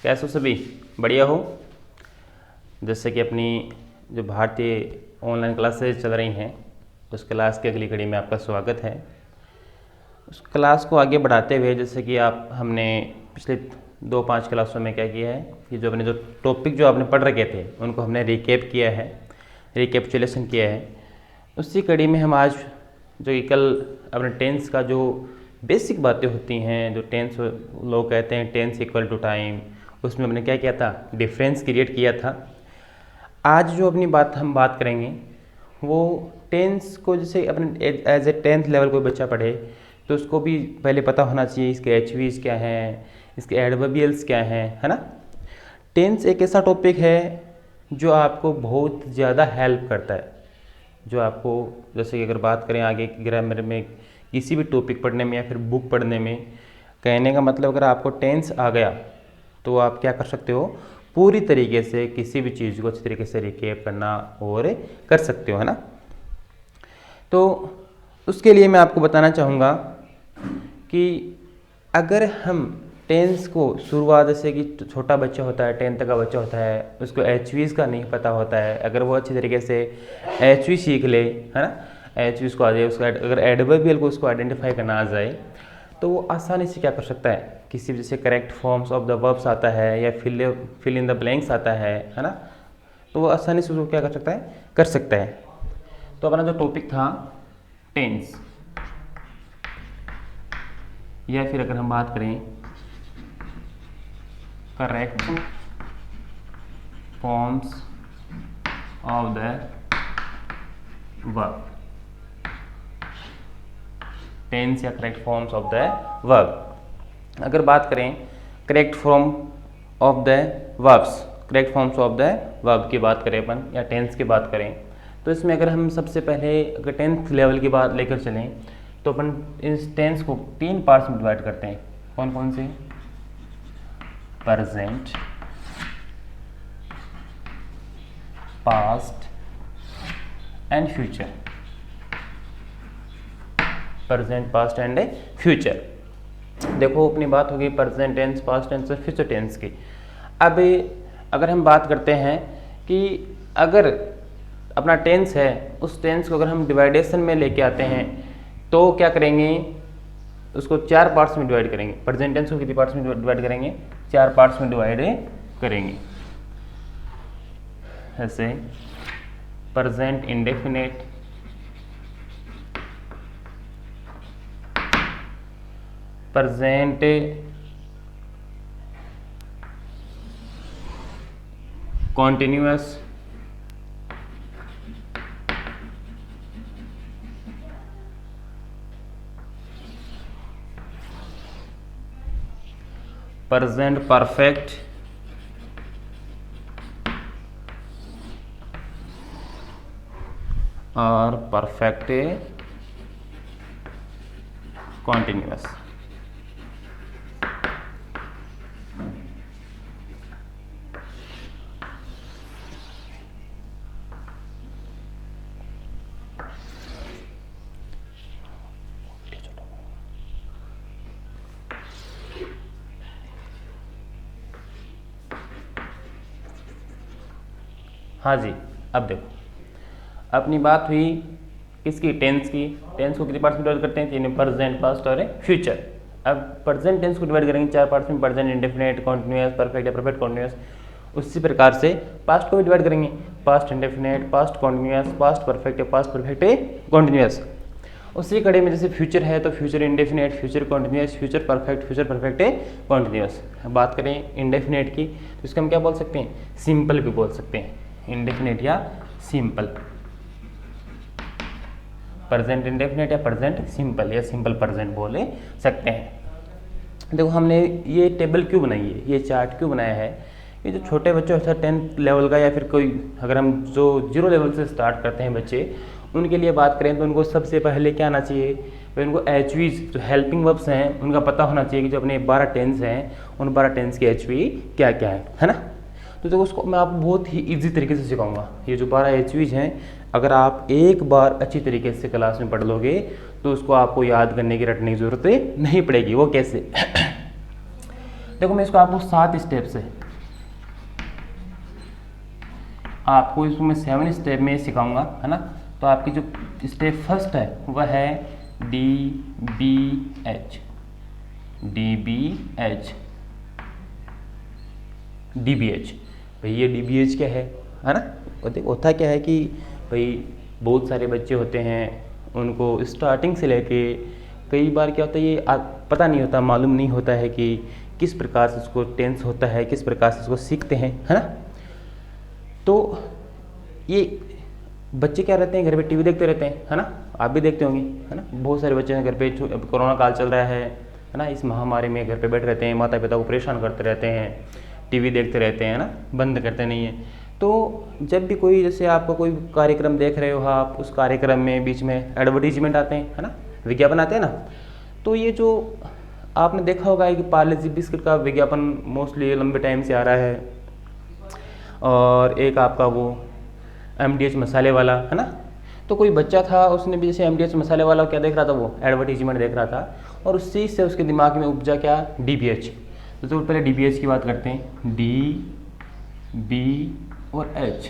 कैसे हो सभी? बढ़िया हो? जैसे कि अपनी जो भारतीय ऑनलाइन क्लासेज चल रही हैं उस क्लास की अगली कड़ी में आपका स्वागत है। उस क्लास को आगे बढ़ाते हुए जैसे कि हमने पिछले 2-5 क्लासों में क्या किया है कि जो टॉपिक जो आपने पढ़ रखे थे उनको हमने रिकेप किया है, रिकेपिचुलेशन किया है। उसी कड़ी में हम आज जो कि कल अपने टेंस का जो बेसिक बातें होती हैं, जो टेंस लोग कहते हैं टेंस इक्वल टू टाइम, उसमें हमने क्या किया था, डिफरेंस क्रिएट किया था। आज जो अपनी हम बात करेंगे वो टेंस को जैसे अपने एज ए 10th लेवल कोई बच्चा पढ़े तो उसको भी पहले पता होना चाहिए इसके एचवीज क्या हैं, इसके एडवर्बियल्स क्या हैं, है ना। टेंस एक ऐसा टॉपिक है जो आपको बहुत ज़्यादा हेल्प करता है, जो आपको जैसे कि अगर बात करें आगे ग्रामर में किसी भी टॉपिक पढ़ने में या फिर बुक पढ़ने में, कहने का मतलब अगर आपको टेंस आ गया तो आप क्या कर सकते हो, पूरी तरीके से किसी भी चीज़ को अच्छी तरीके से रिकेप करना और कर सकते हो, है ना। तो उसके लिए मैं आपको बताना चाहूँगा कि अगर हम टेंस को शुरुआत जैसे कि छोटा बच्चा होता है, 10th का बच्चा होता है, उसको एचवीज़ का नहीं पता होता है, अगर वो अच्छी तरीके से एचवी सीख ले, है ना, एचवीज़ को आ जाए, उसका अगर एडवर्बियल को उसको आइडेंटिफाई करना आ जाए तो वो आसानी से क्या कर सकता है, किसी भी जैसे correct forms of the verbs आता है या फिल इन द ब्लैंक्स आता है ना, तो वो आसानी से उसको क्या कर सकता है, कर सकता है। तो अपना जो टॉपिक था टेंस, या फिर अगर हम बात करें correct forms of the verb, tense या correct forms of the verb. अगर बात करें correct form of the verbs, correct forms of the verb की बात करें अपन या टेंस की बात करें तो इसमें अगर हम सबसे पहले अगर 10th लेवल की बात लेकर चलें तो अपन इस टेंस को 3 पार्ट्स में डिवाइड करते हैं। कौन कौन से? Present, past and future. Present, past and future. देखो अपनी बात होगी प्रेजेंट टेंस, पास्ट टेंस और फ्यूचर टेंस की। अब अगर हम बात करते हैं कि अगर अपना टेंस है उस टेंस को अगर हम डिवाइडेशन में लेके आते हैं तो क्या करेंगे, उसको 4 पार्ट्स में डिवाइड करेंगे। प्रेजेंट टेंस को कितने पार्ट्स में डिवाइड करेंगे? 4 पार्ट्स में डिवाइड करेंगे। ऐसे present indefinite, present continuous, present perfect, और परफेक्ट कॉन्टिन्यूअस। हाँ जी, अब देखो अपनी बात हुई किसकी, टेंस की। टेंस को कितने पार्ट्स में डिवाइड करते हैं? 3, प्रेजेंट, पास्ट और फ्यूचर। अब प्रेजेंट टेंस को डिवाइड करेंगे 4 पार्ट्स में, प्रेजेंट इंडेफिनिट, कॉन्टिन्यूअस, परफेक्ट या परफेक्ट कॉन्टिन्यूअस। उसी प्रकार से पास्ट को भी डिवाइड करेंगे, past indefinite, past continuous, past perfect या पास्ट परफेक्ट कॉन्टिन्यूअस। उसी कड़ी में जैसे फ्यूचर है तो future indefinite, future continuous, future perfect continuous. बात करें इंडेफिनिट की तो इसको हम क्या बोल सकते हैं, सिंपल भी बोल सकते हैं, इंडेफिनिट या सिंपल। प्रेजेंट इंडेफिनिट या प्रेजेंट सिंपल या सिंपल प्रेजेंट बोले सकते हैं। देखो हमने ये टेबल क्यों बनाई है, ये चार्ट क्यों बनाया है, ये जो छोटे बच्चे होते हैं 10th लेवल का या फिर कोई अगर हम जो 0 लेवल से स्टार्ट करते हैं बच्चे, उनके लिए बात करें तो उनको सबसे पहले क्या आना चाहिए, तो उनको एचवीज जो हेल्पिंग वर्ब्स हैं उनका पता होना चाहिए कि जो अपने 12 टेंस हैं उन 12 टेंस के एचवी क्या क्या है ना। तो देखो उसको मैं आपको बहुत ही ईजी तरीके से सिखाऊंगा। ये जो 12 एचवीज हैं अगर आप एक बार अच्छी तरीके से क्लास में पढ़ लोगे तो उसको आपको याद करने की, रटने की ज़रूरत नहीं पड़ेगी। वो कैसे? देखो मैं इसको आपको 7 स्टेप से आपको इसको मैं 7 स्टेप में सिखाऊंगा, है ना। तो आपकी जो स्टेप फर्स्ट है वह है DBH। भाई ये DBH क्या है ना। और देखो होता क्या है कि भाई बहुत सारे बच्चे होते हैं, उनको स्टार्टिंग से लेके कई बार क्या होता है ये पता नहीं होता, मालूम नहीं होता है कि किस प्रकार से इसको टेंस होता है, किस प्रकार से इसको सीखते हैं, है ना। तो ये बच्चे क्या रहते हैं, घर पे टीवी देखते रहते हैं, है ना। आप भी देखते होंगे, है ना। बहुत सारे बच्चे हैं घर पे, कोरोना काल चल रहा है ना। इस महामारी में घर पे बैठे रहते हैं, माता पिता को परेशान करते रहते हैं, टीवी देखते रहते हैं ना, बंद करते नहीं है। तो जब भी कोई जैसे आपका कोई कार्यक्रम देख रहे हो आप, उस कार्यक्रम में बीच में एडवर्टीजमेंट आते हैं, है ना, विज्ञापन आते हैं ना। तो ये जो आपने देखा होगा कि पार्ले जी बिस्किट का विज्ञापन मोस्टली लंबे टाइम से आ रहा है, और एक आपका वो MDH मसाले वाला, है ना। तो कोई बच्चा था, उसने भी जैसे MDH मसाले वाला क्या देख रहा था, वो एडवर्टीजमेंट देख रहा था, और उस चीज़ से उसके दिमाग में उपजा क्या, DBH। तो पहले DBH की बात करते हैं। D, B और H।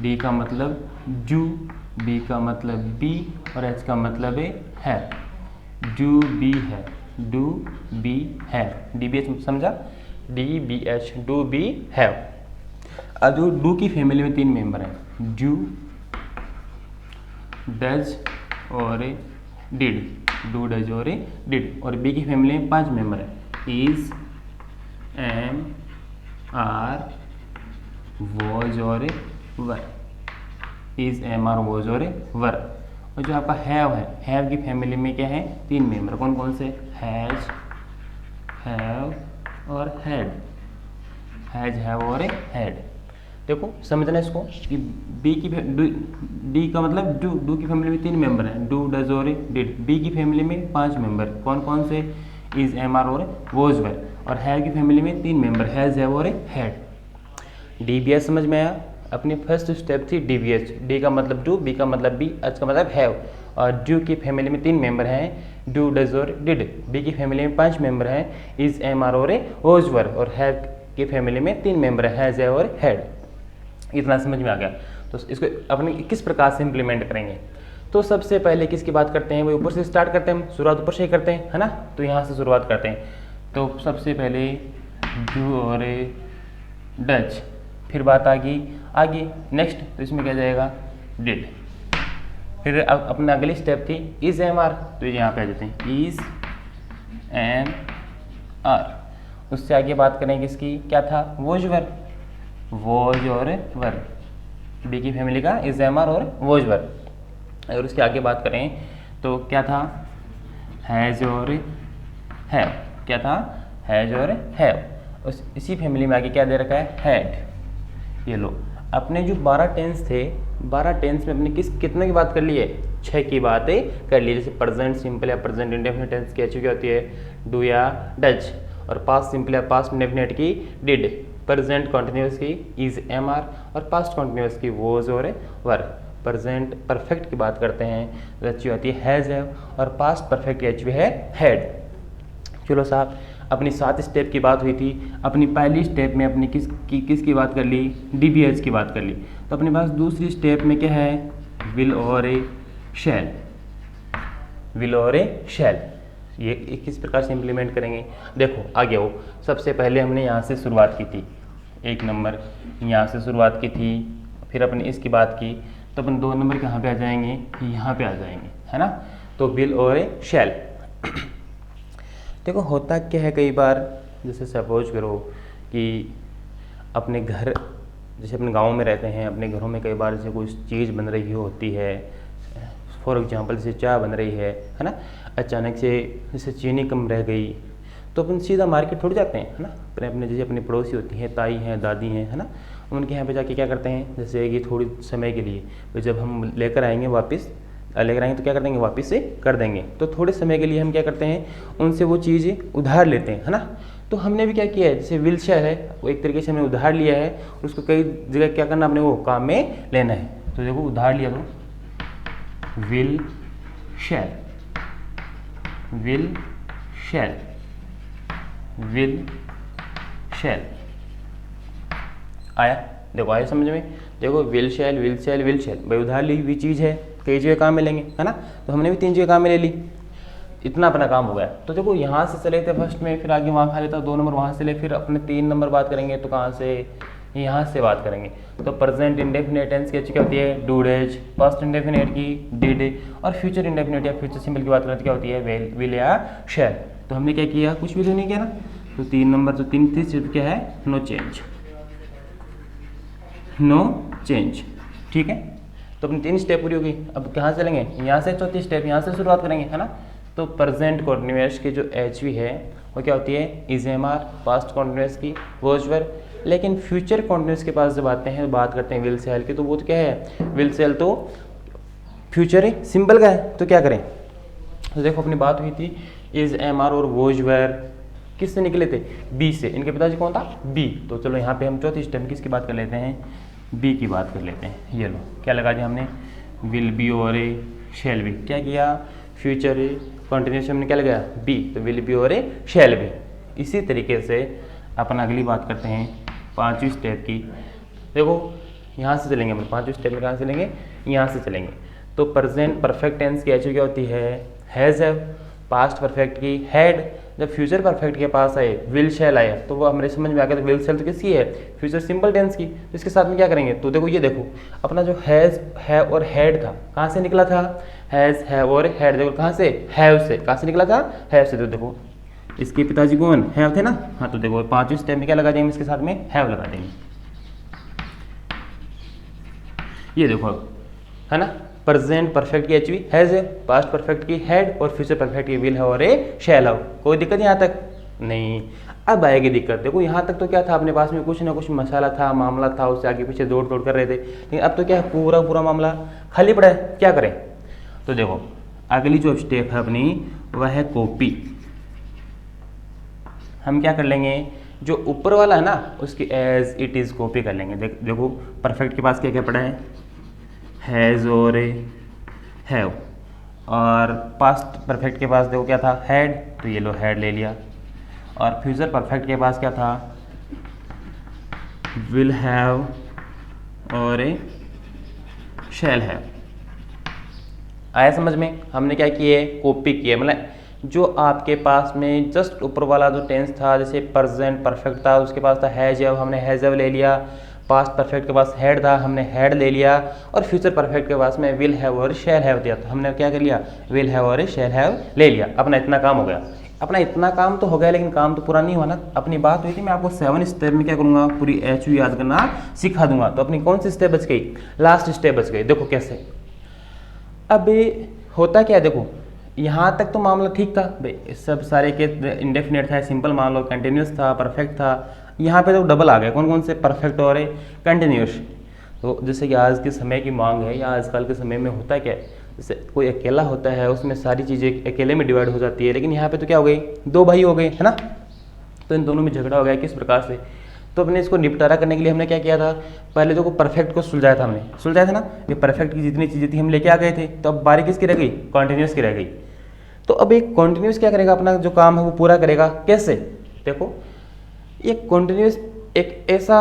D का मतलब जू, B का मतलब बी, और H का मतलब है। डू बी है, डू बी है। DBH समझा, DBH डू बी है। अब जो डू की फैमिली में 3 मेंबर हैं, डू, डज और डिड। डू, डज और डिड। और बी की फैमिली में 5 मेंबर हैं, इज, एम, आर, वॉज और वर। इज, एम, आर, वॉज और वर। और जो आपका हैव है, हैव की फैमिली में क्या है, 3 मेंबर। कौन कौन से, हैज, हैव और हैड। हैज, हैव और हैड। देखो समझना इसको कि बी की डी का मतलब डू, डू की फैमिली में 3 मेंबर हैं, डू, डज और डिड। बी की फैमिली में 5 मेंबर, कौन कौन से, इज, एम, आर और वॉज वर। और हैव की फैमिली में 3 मेंबर, हैज, हैव और हैड। DBH समझ में आया। अपनी फर्स्ट स्टेप थी DBH। डी का मतलब डू, बी का मतलब बी, एच का मतलब हैव। और डू की फैमिली में 3 मेंबर हैं, डू, डज और डिड। बी की फैमिली में 5 मेंबर हैं, इज, एम, आर और वॉज वर। और हैव की फैमिली में 3 मेंबर हैं, हैज, हैव और हैड। इतना समझ में आ गया। तो इसको अपने किस प्रकार से इम्प्लीमेंट करेंगे। तो सबसे पहले किसकी बात करते हैं, वो ऊपर से स्टार्ट करते हैं, शुरुआत ऊपर से ही करते हैं, है ना। तो यहाँ से शुरुआत करते हैं। तो सबसे पहले डू और डज, फिर बात आ गई आगे नेक्स्ट, तो इसमें क्या जाएगा, डिड। फिर अब अपना अगली स्टेप थी इज, एम, आर। तो यहाँ पे आ जाते हैं, इज, एम, आर। उससे आगे बात करेंगे किसकी, क्या था, वॉज, वर। वॉज और वर, बी की फैमिली का इज, एम, आर और वॉज, वर। और उसके आगे बात करें तो क्या था, हैज और हैव। क्या था, हैज और हैव। इसी फैमिली में आगे क्या दे रखा है, हैड। ये लो, अपने जो 12 टेंस थे, 12 टेंस में अपने कितने की बात कर ली है, 6 की बातें कर ली। जैसे प्रेजेंट सिंपल या प्रेजेंट इंडेफिनिट टेंस की अच्छी क्या होती है, डू या डज। और पास्ट सिंपल या पास्ट इंडेफिनिट की डिड। प्रेजेंट कॉन्टिन्यूस की इज, एम, आर। और पास्ट कॉन्टिन्यूस की वॉज और वर। प्रेजेंट परफेक्ट की बात करते हैं तो अच्छी होती है हैज, हैव। और पास्ट परफेक्ट की अच्छी है हैड। चलो साहब, अपनी 7 स्टेप की बात हुई थी। अपनी पहली स्टेप में अपनी किसकी बात कर ली, DBH की बात कर ली। तो अपने पास दूसरी स्टेप में क्या है, विल और शैल। विल और शैल, ये किस प्रकार से इम्प्लीमेंट करेंगे, देखो आगे हो। सबसे पहले हमने यहाँ से शुरुआत की थी, 1 नंबर यहाँ से शुरुआत की थी। फिर अपने इसकी बात की, तो अपन 2 नंबर कहाँ पे आ जाएंगे, यहाँ पे आ जाएंगे, है ना। तो विल और शैल। देखो होता क्या है, कई बार जैसे सपोज करो कि अपने घर, जैसे अपने गांव में रहते हैं, अपने घरों में कई बार जैसे कोई चीज़ बन रही होती है, फॉर एग्जांपल जैसे चाय बन रही है ना। अचानक से जैसे चीनी कम रह गई, तो अपन सीधा मार्केट थोड़ी जाते हैं, है ना। अपने जैसे अपनी पड़ोसी होती हैं, ताई हैं, दादी हैं, है ना, उनके यहाँ पे जाके क्या करते हैं, जैसे कि थोड़ी समय के लिए, तो जब हम लेकर आएंगे वापस लेकर आएंगे तो क्या कर देंगे, वापस से कर देंगे। तो थोड़े समय के लिए हम क्या करते हैं, उनसे वो चीज़ उधार लेते हैं, है ना। तो हमने भी क्या किया है, जैसे विल शेयर है, वो एक तरीके से हमने उधार लिया है, उसको कई जगह क्या करना, अपने वो काम में लेना है। तो देखो उधार लिया तो will share, will share, will शैल। आया, देखो आया समझ में। देखो will shell will shell will शैल, भाई उधार ली हुई चीज़ है, कई जगह काम में लेंगे, है ना। तो हमने भी 3 जगह काम में ले ली, इतना अपना काम हो गया। तो देखो यहाँ से चले थे फर्स्ट में, फिर आगे वहाँ खा लेता 2 नंबर वहाँ से ले, फिर अपने 3 नंबर बात करेंगे तो कहाँ से, यहाँ से बात करेंगे। तो प्रेजेंट इंडेफिनिट टेंस की क्या होती है, डू डेज, पास्ट इंडेफिनिट की डिड, और फ्यूचर इंडेफिनिट या फ्यूचर सिंपल की बात करें तो क्या होती है, विल या शैल। तो हमने क्या किया, कुछ भी तो नहीं किया ना। तो 3 नंबर, तो 3 सिर्फ क्या है, नो चेंज, नो चेंज, ठीक है। तो अपनी 3 स्टेप पूरी होगी। अब कहाँ से चलेंगे, यहाँ से चौथी स्टेप, यहाँ से शुरुआत करेंगे, है ना। तो प्रेजेंट कॉन्टिन्यूअस की जो HV है वो क्या होती है, इज MR, पास्ट कॉन्टिन्यूअस की वॉज वर। लेकिन फ्यूचर कॉन्टिन्यूअस के पास जब आते हैं, बात करते हैं विल सेल की, तो वो तो क्या है, विल सेल तो फ्यूचर है, सिंपल का है। तो क्या करें, तो देखो अपनी बात हुई थी इज MR और वॉज वर किससे निकले थे, बी से। इनके पिताजी कौन था, बी। तो चलो यहाँ पे हम चौथी स्टेप में किसकी बात कर लेते हैं, बी की बात कर लेते हैं। ये लो क्या लगा दिया हमने, विल बी और ए शैल बी। क्या किया, फ्यूचर कॉन्टिन्यूस हमने क्या लगाया, बी, तो विल बी और ए शैल बी। इसी तरीके से अपन अगली बात करते हैं 5वीं स्टेप की। देखो यहाँ से चलेंगे, हम 5वीं स्टेप में कहाँ से चलेंगे, यहाँ से चलेंगे। तो प्रेजेंट परफेक्ट टेंस की HV क्या होती है, हैज़ हैव, पास्ट परफेक्ट की हैड। जब फ्यूचर परफेक्ट के पास आए विल शैल आया तो वो हमारे समझ में आ गया, तो विल शैल तो किसकी है, फ्यूचर सिंपल टेंस की। तो इसके साथ में क्या करेंगे, तो देखो ये देखो अपना जो हैज़ है और हैड था, कहाँ से निकला था, हैज़ हैव और हैड। देखो कहाँ से, हैव से। कहाँ से निकला था, हैव से। तो देखो इसके पिताजी कौन, हैव थे ना। हाँ, तो देखो 5वीं स्टेप में क्या लगा देंगे, इसके साथ में हैव लगा देंगे। ये देखो है ना, प्रेजेंट परफेक्ट की HV हैज है, पास्ट परफेक्ट की हैड, और फ्यूचर परफेक्ट की विल है और ए शैल हैव। कोई दिक्कत यहाँ तक नहीं। अब आएगी दिक्कत। देखो यहाँ तक तो क्या था, अपने पास में कुछ ना कुछ मसाला था, मामला था, उससे आगे पीछे दौड़ दौड़ कर रहे थे। लेकिन अब तो क्या है, पूरा पूरा मामला खाली पड़ा है, क्या करें। तो देखो अगली जो स्टेप है अपनी वह है कॉपी। हम क्या कर लेंगे, जो ऊपर वाला है ना उसकी एज इट इज़ कॉपी कर लेंगे। देखो परफेक्ट के पास क्या क्या पड़ा है, हैज़ और हैव, और पास्ट परफेक्ट के पास देखो क्या था, हैड, तो ये लो हैड ले लिया। और फ्यूचर परफेक्ट के पास क्या था, विल हैव और शैल हैव। आया समझ में। हमने क्या किए, कॉपी किए, मतलब जो आपके पास में जस्ट ऊपर वाला जो टेंस था, जैसे प्रेजेंट परफेक्ट था उसके पास था हैज हैव, हमने हैज हैव ले लिया। पास्ट परफेक्ट के पास हैड था, हमने हैड ले लिया। और फ्यूचर परफेक्ट के पास में विल हैव और शैल हैव दिया, तो हमने क्या कर लिया, विल हैव और शैल हैव ले लिया। अपना इतना काम हो गया। अपना इतना काम तो हो गया, लेकिन काम तो पूरा नहीं हुआ ना। अपनी बात हुई थी मैं आपको 7 स्टेप में क्या करूँगा, पूरी HV याद करना सिखा दूंगा। तो अपनी कौन सी स्टेप बच गई, लास्ट स्टेप बच गई। देखो कैसे, अब होता क्या है, देखो यहाँ तक तो मामला ठीक था भाई, सब सारे के इंडेफिनेट था, सिंपल मान लो, कंटिन्यूस था, परफेक्ट था। यहाँ पे तो डबल आ गए, कौन कौन से, परफेक्ट और कंटिन्यूस। तो जैसे कि आज के समय की मांग है, या आजकल के समय में होता क्या है, जैसे कोई अकेला होता है उसमें सारी चीज़ें अकेले में डिवाइड हो जाती है। लेकिन यहाँ पे तो क्या हो गई, 2 भाई हो गए, है ना। तो इन दोनों में झगड़ा हो गया, किस प्रकार से। तो अपने इसको निपटारा करने के लिए हमने क्या किया था, पहले तो परफेक्ट को सुलझाया था, हमने सुलझाया था ना। ये परफेक्ट की जितनी चीज़ें थी हम लेके आ गए थे। तो अब बारी किसकी रह गई, कॉन्टिन्यूस की रह गई। तो अब एक कॉन्टिन्यूस क्या करेगा, अपना जो काम है वो पूरा करेगा। कैसे, देखो ये कॉन्टिन्यूस एक ऐसा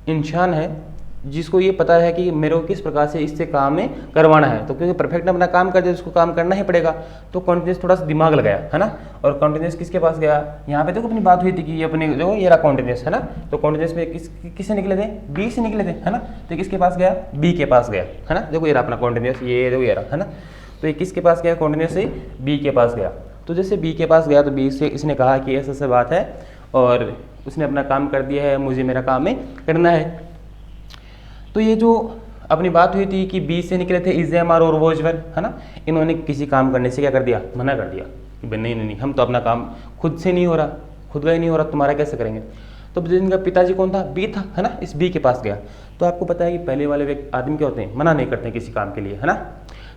इंसान है जिसको ये पता है कि मेरे को किस प्रकार से इससे काम में करवाना है। तो क्योंकि परफेक्ट ने अपना काम कर दिया, उसको काम करना ही पड़ेगा। तो कॉन्टिन्यूस थोड़ा सा दिमाग लगाया, है ना। और कॉन्टिन्यूस किसके पास गया, यहाँ पे देखो अपनी बात हुई थी कि ये अपने देखो ये रहा कॉन्टिन्यूस, है ना। तो कॉन्टिन्यूस में किससे निकले थे, बी से निकले थे, है ना। तो किसके पास गया, बी के पास गया, है ना। देखो ये रहा अपना कॉन्टिन्यूस, ये देखो ये रहा, है ना। तो ये किसके पास गया, कॉन्टिन्यूस से बी के पास गया। तो जैसे बी के पास गया तो बी से इसने कहा कि ऐसा बात है, और उसने अपना काम कर दिया है, मुझे मेरा काम में करना है। तो ये जो अपनी बात हुई थी कि बी से निकले थे इज एम आर और वॉज वर, है ना। इन्होंने किसी काम करने से क्या कर दिया, मना कर दिया कि भाई नहीं नहीं नहीं, हम तो अपना काम खुद से नहीं हो रहा, खुद का ही नहीं हो रहा, तुम्हारा कैसे करेंगे। तो जिनका पिताजी कौन था, बी था, है ना। इस बी के पास गया। तो आपको पता है कि पहले वाले आदमी क्या होते हैं, मना नहीं करते हैं किसी काम के लिए, है ना।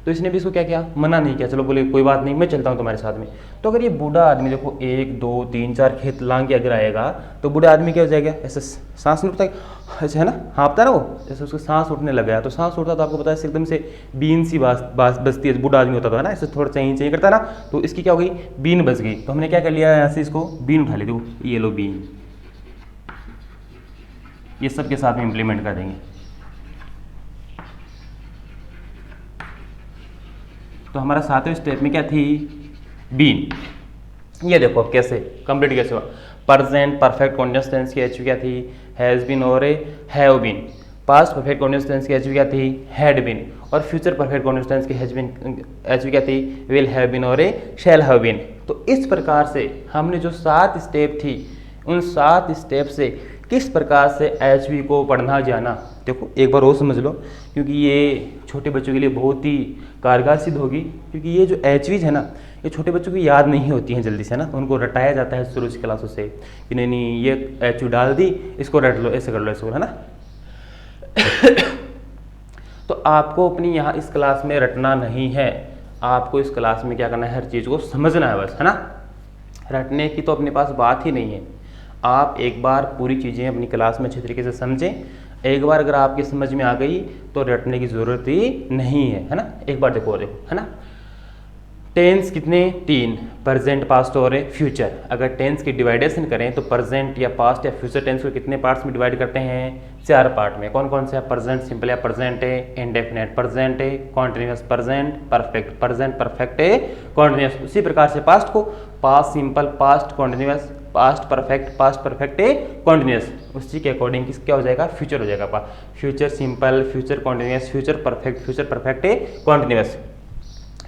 तो इसने भी इसको क्या किया, मना नहीं किया। चलो बोले कोई बात नहीं, मैं चलता हूँ तुम्हारे साथ में। तो अगर ये बूढ़ा आदमी देखो 1 2 3 4 खेत लांग के अगर आएगा, तो बूढ़ा आदमी क्या हो जाएगा, ऐसे सांस नहीं उठता ऐसे, है ना, हाँपता ना वो, जैसे उसको सांस उठने लग गया। तो सांस उठता तो आपको पता है एकदम से बीन सी बजती है। बूढ़ा आदमी होता था ना, ऐसे थोड़ा चाहिए करता ना, तो इसकी क्या हो गई, बीन बज गई। तो हमने क्या कर लिया, यहाँ से इसको बीन उठा ली। देखो ये लो बीन, ये सब के साथ में इम्प्लीमेंट कर देंगे। तो हमारा 7वें स्टेप में क्या थी, बीन। ये देखो अब कैसे कंप्लीट कैसे हुआ। प्रेजेंट परफेक्ट कॉन्टिन्यूअस टेंस की एचवी क्या थी, हैज बीन और have been. Past perfect continuous tense की एचवी क्या थी, हैड बीन। और फ्यूचर परफेक्ट कॉन्टिन्यूअस टेंस की एचवी क्या थी, विल हैव बीन और शैल हैव बीन। तो इस प्रकार से हमने जो 7 स्टेप थी, उन 7 स्टेप से किस प्रकार से एचवी को पढ़ना जाना, देखो एक बार और समझ लो, क्योंकि ये छोटे बच्चों के लिए बहुत ही कारगर सिद्ध होगी। क्योंकि ये जो एचवीज है ना, ये छोटे बच्चों को याद नहीं होती हैं जल्दी से ना, उनको रटाया जाता है शुरू से क्लासों से कि नहीं नहीं ये एचवी डाल दी, इसको रट लो, ऐसे कर लो, ऐसे, है ना। तो आपको अपनी यहाँ इस क्लास में रटना नहीं है, आपको इस क्लास में क्या करना है, हर चीज़ को समझना है बस, है ना। रटने की तो अपने पास बात ही नहीं है। आप एक बार पूरी चीज़ें अपनी क्लास में अच्छी तरीके से समझें। एक बार अगर आपकी समझ में आ गई तो रटने की ज़रूरत ही नहीं है ना। एक बार देखो है ना। टेंस कितने, 3, प्रेजेंट पास्ट और फ्यूचर। अगर टेंस की डिवाइडेशन करें तो प्रेजेंट या पास्ट या फ्यूचर टेंस को कितने पार्ट्स में डिवाइड करते हैं, 4 पार्ट में। कौन कौन से, प्रेजेंट सिंपल या प्रेजेंट है, इंडेफिनेट प्रेजेंट है, continuous present, perfect present, perfect है, कॉन्टिन्यूअस। उसी प्रकार से पास्ट को past simple, past continuous, past perfect है, कॉन्टिन्यूअस। उसी के अकॉर्डिंग क्या हो जाएगा, फ्यूचर हो जाएगा। Future simple, future continuous, future perfect है, कॉन्टिन्यूअस।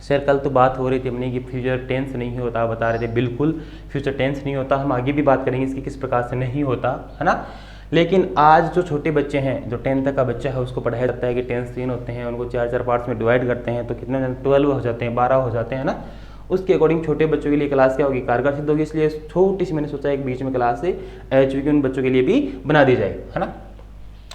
सर कल तो बात हो रही थी अपनी कि फ्यूचर टेंस नहीं होता, बता रहे थे बिल्कुल फ्यूचर टेंस नहीं होता। हम आगे भी बात करेंगे इसकी किस प्रकार से नहीं होता, है ना। लेकिन आज जो छोटे बच्चे हैं, जो 10 तक का बच्चा है, उसको पढ़ाया जाता है कि टेंस 3 होते हैं, उनको 4 पार्ट्स में डिवाइड करते हैं, तो कितने 12 हो जाते हैं, 12 हो जाते हैं ना। उसके अकॉर्डिंग छोटे बच्चों के लिए क्लास क्या होगी, कारगर सिद्ध होगी। इसलिए छोटी सी मैंने सोचा एक बीच में क्लास से एचवी की उन बच्चों के लिए भी बना दी जाए, है ना।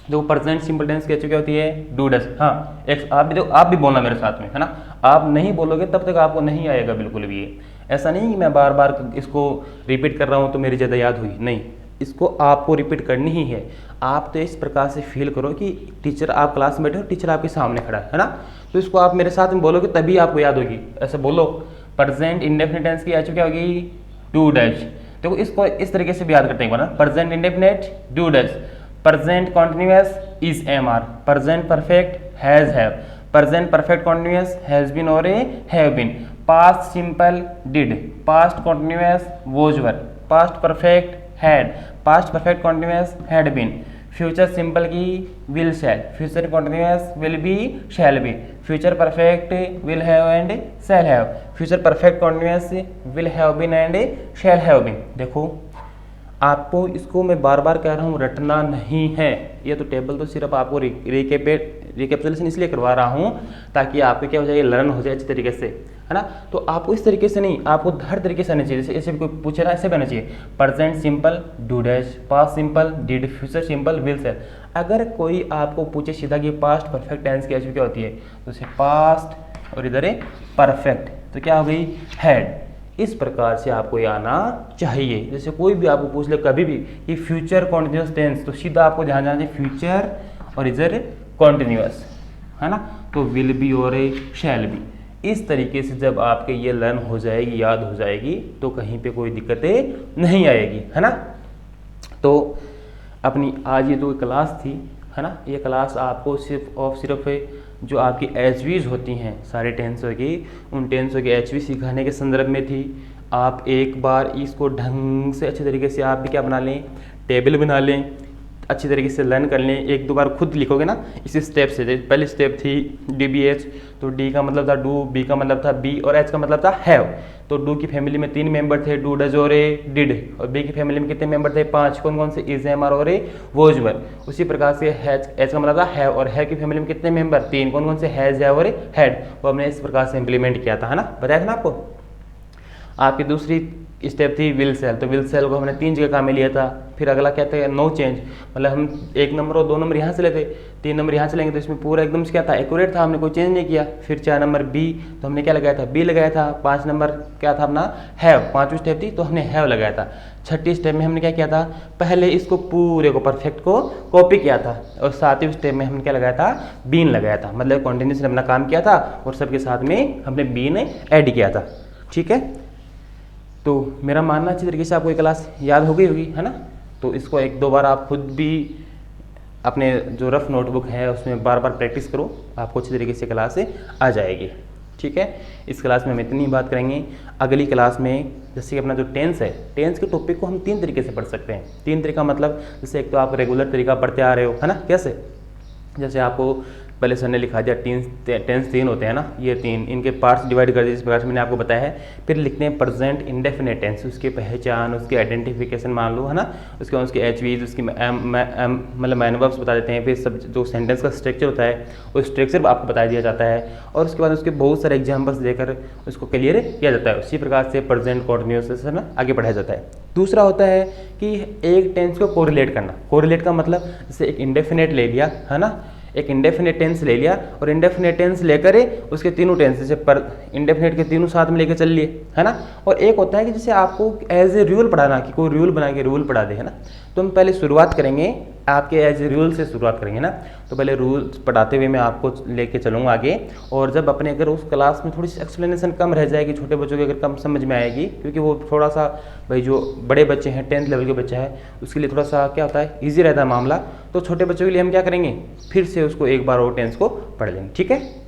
जो प्रेजेंट सिंपल टेंस की एचवी क्या होती है, डू डज। हाँ एक आप भी बोलना मेरे साथ में, है ना। आप नहीं बोलोगे तब तक आपको नहीं आएगा बिल्कुल भी। ऐसा नहीं कि मैं बार बार इसको रिपीट कर रहा हूँ तो मेरी ज़्यादा याद हुई, नहीं, इसको आपको रिपीट करनी ही है। आप तो इस प्रकार से फील करो कि टीचर, आप क्लास में बैठे हो, टीचर आपके सामने खड़ा है ना। तो इसको आप मेरे साथ में बोलोगे तभी आपको याद होगी। ऐसे बोलो, प्रेजेंट इंडेफिनिट टेंस की एचवी क्या होगी, डू डज। देखो इसको इस तरीके से भी याद करते हैं ना, present indefinite do does, present continuous is am are, present perfect has have, present perfect continuous has been और have been, past simple did, past continuous was were, past perfect had, past perfect continuous had been, future simple की will shall, future continuous will be shall be, future perfect will have and shall have, future perfect continuous will have been and shall have been. देखो आपको इसको मैं बार बार कह रहा हूँ, रटना नहीं है। ये तो टेबल तो सिर्फ आपको रिकेपिटुलेशन इसलिए करवा रहा हूँ ताकि आपको क्या हो जाए, लर्न हो जाए अच्छी तरीके से, है ना। तो आपको इस तरीके से नहीं, आपको हर तरीके से आना चाहिए। जैसे ऐसे भी कोई पूछे ना, ऐसे भी आना चाहिए, present simple do dash, past simple did, future simple will shall. अगर कोई आपको पूछे सीधा कि पास्ट परफेक्ट टेंस की एचवी क्या होती है, तो जैसे पास्ट और इधर है परफेक्ट, तो क्या हो गई, हैड। इस प्रकार से आपको ये आना चाहिए। जैसे कोई भी आपको पूछ ले कभी भी कि फ्यूचर कॉन्टिन्यूअस टेंस, तो सीधा आपको ध्यान देना चाहिए फ्यूचर और इधर कॉन्टिन्यूअस, है ना। तो विल बी और शैल बी। इस तरीके से जब आपके ये लर्न हो जाएगी, याद हो जाएगी, तो कहीं पे कोई दिक्कतें नहीं आएगी, है ना। तो अपनी आज ये जो क्लास थी, है ना, ये क्लास आपको सिर्फ और सिर्फ जो आपकी एचवीज होती हैं सारे टेंसों की, उन टेंसों की एचवी सिखाने के संदर्भ में थी। आप एक बार इसको ढंग से अच्छे तरीके से आप भी क्या बना लें, टेबल बना लें, अच्छी तरीके से लर्न कर लें। एक दो बार खुद लिखोगे ना इस स्टेप से। पहली स्टेप थी DBH, तो D का मतलब था डू, B का मतलब था बी और H का मतलब था हैव। तो डू की फैमिली में 3 मेंबर थे, डू डज और डिड, और बी की फैमिली में कितने मेंबर थे, 5। कौन कौन से, इज एम आर और वॉज वर। उसी प्रकार से H का मतलब था हैव, और हैव की फैमिली में कितने मेंबर, 3। कौन कौन से, हैज हैव और हैड। वो हमने इस प्रकार से इंप्लीमेंट किया था, है ना, बताया था ना आपको। आपकी दूसरी स्टेप थी विल सेल, तो विल सेल को हमने 3 जगह काम में लिया था। फिर अगला क्या था, नो चेंज, मतलब हम 1 नंबर और 2 नंबर यहाँ से लेते, 3 नंबर यहाँ से लेंगे, तो इसमें पूरा एकदम से क्या था, एक्यूरेट था, हमने कोई चेंज नहीं किया। फिर 4 नंबर बी, तो हमने क्या लगाया था, बी लगाया था। 5 नंबर क्या था अपना, हैव, 5वीं स्टेप थी तो हमने हैव लगाया था। 6ठी स्टेप में हमने क्या किया था, पहले इसको पूरे को परफेक्ट को कॉपी किया था, और 7वीं स्टेप में हमने क्या लगाया था, बीन लगाया था। मतलब कॉन्टिन्यूसली अपना काम किया था और सबके साथ में हमने बीन ऐड किया था, ठीक है। तो मेरा मानना अच्छी तरीके से आपको ये क्लास याद हो गई होगी, है ना। तो इसको 1-2 बार आप खुद भी अपने जो रफ नोटबुक है उसमें बार बार प्रैक्टिस करो, आपको अच्छी तरीके से क्लास आ जाएगी। ठीक है, इस क्लास में हम इतनी बात करेंगे। अगली क्लास में जैसे कि अपना जो टेंस है, टेंस के टॉपिक को हम 3 तरीके से पढ़ सकते हैं। 3 तरीका मतलब जैसे एक तो आप रेगुलर तरीका पढ़ते आ रहे हो, है ना, कैसे, जैसे आपको पहले सर ने लिखा दिया टेंस 3 होते हैं ना, ये 3 इनके पार्ट्स डिवाइड कर दिए जिस प्रकार से मैंने आपको बताया है। फिर लिखते हैं प्रेजेंट इंडेफिनिट टेंस, उसकी पहचान, उसकी आइडेंटिफिकेशन मान लो, है ना, उसके उसकी एचवीज, उसकी मतलब मैन वर्ब्स बता देते हैं। फिर सब जो सेंटेंस का स्ट्रक्चर होता है वो स्ट्रक्चर आपको बता दिया जाता है, और उसके बाद उसके बहुत सारे एग्जाम्पल्स देकर उसको क्लियर किया जाता है। उसी प्रकार से प्रेजेंट कॉन्टिन्यूअस से ना आगे बढ़ाया जाता है। दूसरा होता है कि एक टेंस को कोरिलेट करना। कोरिलेट का मतलब जैसे एक इंडेफिनेट ले लिया, है ना, एक इंडेफिनेट टेंस ले लिया और इंडेफिनेट टेंस लेकर उसके तीनों टेंस जैसे पर इंडेफिनेट के तीनों साथ में लेकर चल लिए, है ना। और एक होता है कि जैसे आपको एज ए रूल पढ़ाना, कि कोई रूल बना के रूल पढ़ा दे, है ना। तो हम पहले शुरुआत करेंगे आपके एज ए रूल से शुरुआत करेंगे ना। तो पहले रूल पढ़ाते हुए मैं आपको लेके चलूँगा आगे, और जब अपने अगर उस क्लास में थोड़ी सी एक्सप्लेनेशन कम रह जाएगी, छोटे बच्चों की अगर कम समझ में आएगी, क्योंकि वो थोड़ा सा भाई जो बड़े बच्चे हैं 10th लेवल के बच्चा है उसके लिए थोड़ा सा क्या होता है, ईजी रहता है मामला। तो छोटे बच्चों के लिए हम क्या करेंगे, फिर से उसको एक बार और टेंस को पढ़ लेंगे। ठीक है।